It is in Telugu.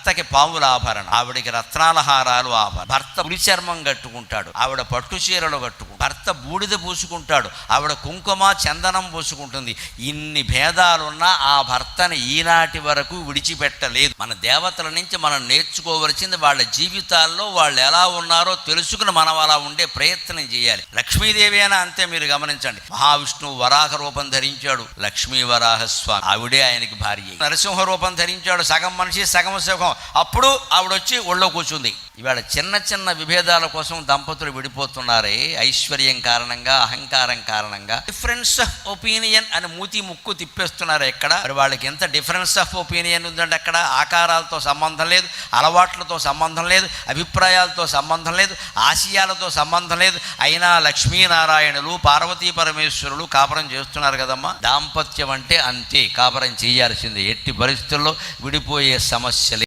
భర్తకి పాముల ఆభరణం, ఆవిడికి రత్నాల హారాలు ఆభరణం. భర్త పులి చర్మం కట్టుకుంటాడు, ఆవిడ పట్టు చీరలు కట్టుకుంటాడు. భర్త బూడిద పూసుకుంటాడు, ఆవిడ కుంకుమ చందనం పూసుకుంటుంది. ఇన్ని భేదాలున్నా ఆ భర్తని ఈనాటి వరకు విడిచిపెట్టలేదు. మన దేవతల నుంచి మనం నేర్చుకోవలసింది వాళ్ళ జీవితాల్లో వాళ్ళు ఎలా ఉన్నారో తెలుసుకుని మనం అలా ఉండే ప్రయత్నం చేయాలి. లక్ష్మీదేవి అయినా అంతే. మీరు గమనించండి, మహావిష్ణువు వరాహ రూపం ధరించాడు, లక్ష్మీ వరాహ స్వామి, ఆవిడే ఆయనకి భార్య. నరసింహ రూపం ధరించాడు, సగం మనిషి సగం సుఖం, అప్పుడు ఆవిడొచ్చి ఒళ్ళో కూర్చుంది. ఇవాళ చిన్న చిన్న విభేదాల కోసం దంపతులు విడిపోతున్నారే, ఐశ్వర్యం కారణంగా, అహంకారం కారణంగా. డిఫరెన్స్ ఆఫ్ ఒపీనియన్ అని మూతి ముక్కు తిప్పేస్తున్నారు. ఎక్కడ మరి వాళ్ళకి ఎంత డిఫరెన్స్ ఆఫ్ ఒపీనియన్ ఉందంటే అక్కడ ఆకారాలతో సంబంధం లేదు, అలవాట్లతో సంబంధం లేదు, అభిప్రాయాలతో సంబంధం లేదు, ఆశయాలతో సంబంధం లేదు. అయినా లక్ష్మీనారాయణులు పార్వతీ పరమేశ్వరులు కాపురం చేస్తున్నారు కదమ్మా. దాంపత్యం అంటే అంతే, కాపురం చేయాల్సిందే. ఎట్టి పరిస్థితుల్లో విడిపోయే సమస్యలే.